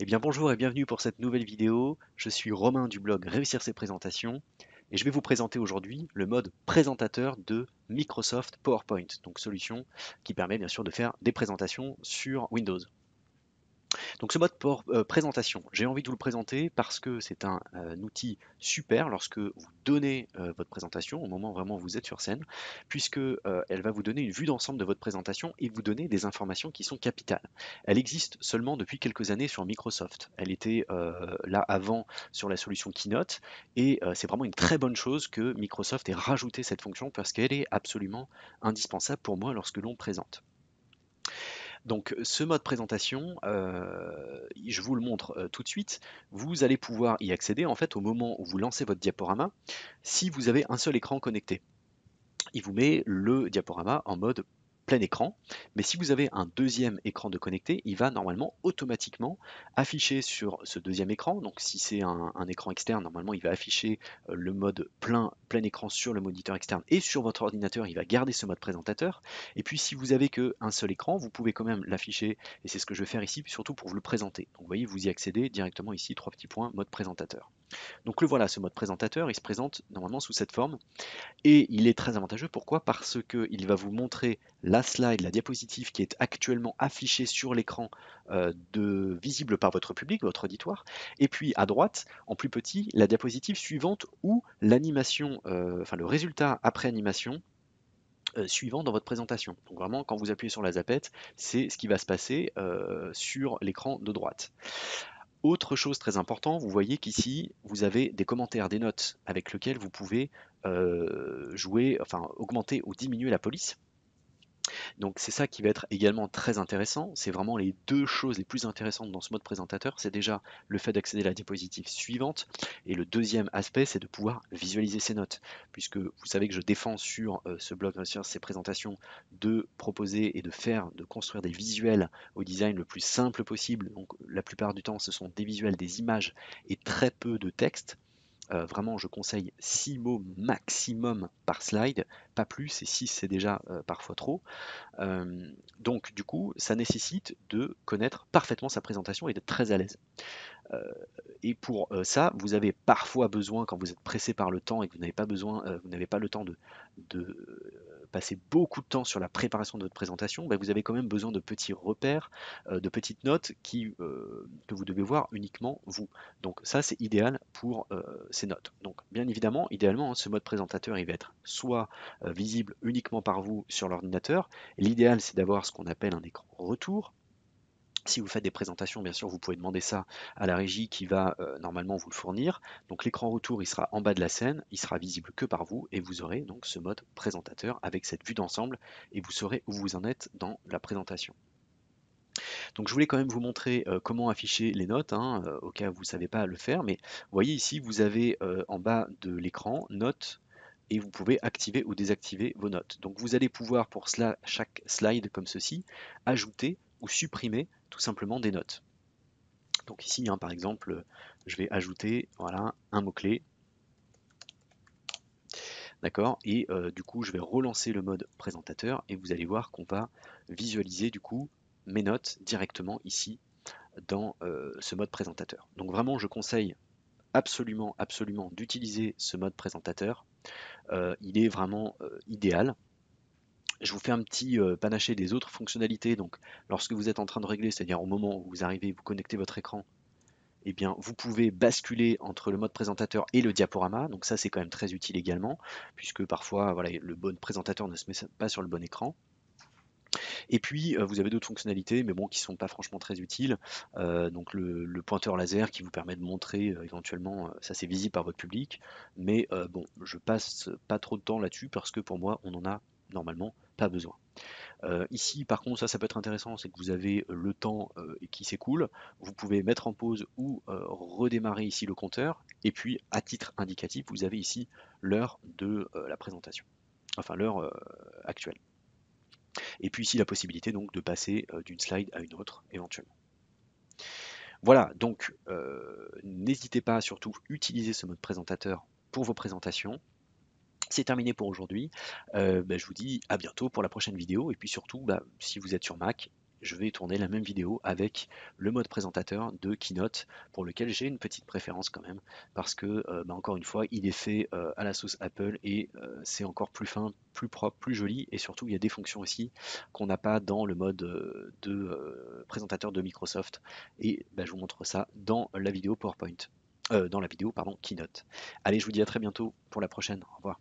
Eh bien bonjour et bienvenue pour cette nouvelle vidéo. Je suis Romain du blog Réussir ses présentations et je vais vous présenter aujourd'hui le mode présentateur de Microsoft PowerPoint, donc solution qui permet bien sûr de faire des présentations sur Windows. Donc ce mode présentation, j'ai envie de vous le présenter parce que c'est un outil super lorsque vous donnez votre présentation, au moment où vraiment vous êtes sur scène, puisque elle va vous donner une vue d'ensemble de votre présentation et vous donner des informations qui sont capitales. Elle existe seulement depuis quelques années sur Microsoft. Elle était là avant sur la solution Keynote et c'est vraiment une très bonne chose que Microsoft ait rajouté cette fonction parce qu'elle est absolument indispensable pour moi lorsque l'on présente. Donc ce mode présentation, je vous le montre tout de suite. Vous allez pouvoir y accéder en fait au moment où vous lancez votre diaporama si vous avez un seul écran connecté. Il vous met le diaporama en mode plein écran, mais si vous avez un deuxième écran de connecté, il va normalement automatiquement afficher sur ce deuxième écran. Donc si c'est un écran externe, normalement il va afficher le mode plein écran sur le moniteur externe et sur votre ordinateur, il va garder ce mode présentateur. Et puis si vous avez qu'un seul écran, vous pouvez quand même l'afficher, et c'est ce que je vais faire ici, surtout pour vous le présenter. Donc vous voyez, vous y accédez directement ici, trois petits points, mode présentateur. Donc le voilà, ce mode présentateur, il se présente normalement sous cette forme. Et il est très avantageux, pourquoi? Parce qu'il va vous montrer la slide, la diapositive qui est actuellement affichée sur l'écran visible par votre public, votre auditoire. Et puis à droite, en plus petit, la diapositive suivante ou l'animation, enfin le résultat après animation suivant dans votre présentation. Donc vraiment, quand vous appuyez sur la zapette, c'est ce qui va se passer sur l'écran de droite. Autre chose très importante, vous voyez qu'ici, vous avez des commentaires, des notes avec lesquelles vous pouvez jouer, enfin augmenter ou diminuer la police. Donc c'est ça qui va être également très intéressant. C'est vraiment les deux choses les plus intéressantes dans ce mode présentateur. C'est déjà le fait d'accéder à la diapositive suivante. Et le deuxième aspect, c'est de pouvoir visualiser ces notes. Puisque vous savez que je défends sur ce blog, sur ces présentations, de proposer et de faire, de construire des visuels au design le plus simple possible. Donc la plupart du temps, ce sont des visuels, des images et très peu de texte. Vraiment, je conseille 6 mots maximum par slide, pas plus, et 6 c'est déjà parfois trop. Donc du coup, ça nécessite de connaître parfaitement sa présentation et d'être très à l'aise. Et pour ça, vous avez parfois besoin, quand vous êtes pressé par le temps et que vous n'avez pas besoin, vous n'avez pas le temps de passer beaucoup de temps sur la préparation de votre présentation, bah, vous avez quand même besoin de petits repères, de petites notes que vous devez voir uniquement vous. Donc ça, c'est idéal pour ces notes. Donc bien évidemment, idéalement, hein, ce mode présentateur, il va être soit visible uniquement par vous sur l'ordinateur. L'idéal, c'est d'avoir ce qu'on appelle un écran retour. Si vous faites des présentations, bien sûr, vous pouvez demander ça à la régie qui va normalement vous le fournir. Donc l'écran retour, il sera en bas de la scène, il sera visible que par vous et vous aurez donc ce mode présentateur avec cette vue d'ensemble et vous saurez où vous en êtes dans la présentation. Donc je voulais quand même vous montrer comment afficher les notes, hein, au cas où vous ne savez pas le faire, mais vous voyez ici, vous avez en bas de l'écran notes et vous pouvez activer ou désactiver vos notes. Donc vous allez pouvoir pour cela, chaque slide comme ceci, ajouter ou supprimer tout simplement des notes. Donc ici, hein, par exemple, je vais ajouter voilà, un mot-clé, d'accord, et du coup, je vais relancer le mode présentateur et vous allez voir qu'on va visualiser du coup mes notes directement ici dans ce mode présentateur. Donc vraiment, je conseille absolument d'utiliser ce mode présentateur. Il est vraiment idéal. Je vous fais un petit panaché des autres fonctionnalités. Donc, lorsque vous êtes en train de régler, c'est-à-dire au moment où vous arrivez, vous connectez votre écran, eh bien, vous pouvez basculer entre le mode présentateur et le diaporama. Donc ça, c'est quand même très utile également, puisque parfois, voilà, le bon présentateur ne se met pas sur le bon écran. Et puis, vous avez d'autres fonctionnalités, mais bon, qui ne sont pas franchement très utiles. Donc le pointeur laser qui vous permet de montrer éventuellement, ça c'est visible par votre public. Mais bon, je passe pas trop de temps là-dessus parce que pour moi, on en a normalement pas besoin. Ici, par contre, ça peut être intéressant, c'est que vous avez le temps qui s'écoule. Vous pouvez mettre en pause ou redémarrer ici le compteur. Et puis, à titre indicatif, vous avez ici l'heure de la présentation, enfin l'heure actuelle. Et puis ici, la possibilité donc de passer d'une slide à une autre éventuellement. Voilà, donc n'hésitez pas à surtout utiliser ce mode présentateur pour vos présentations. C'est terminé pour aujourd'hui. Je vous dis à bientôt pour la prochaine vidéo. Et puis surtout, si vous êtes sur Mac, je vais tourner la même vidéo avec le mode présentateur de Keynote, pour lequel j'ai une petite préférence quand même, parce que, encore une fois, il est fait à la sauce Apple et c'est encore plus fin, plus propre, plus joli, et surtout il y a des fonctions aussi qu'on n'a pas dans le mode de présentateur de Microsoft. Et je vous montre ça dans la vidéo PowerPoint. Dans la vidéo, pardon, Keynote. Allez, je vous dis à très bientôt pour la prochaine. Au revoir.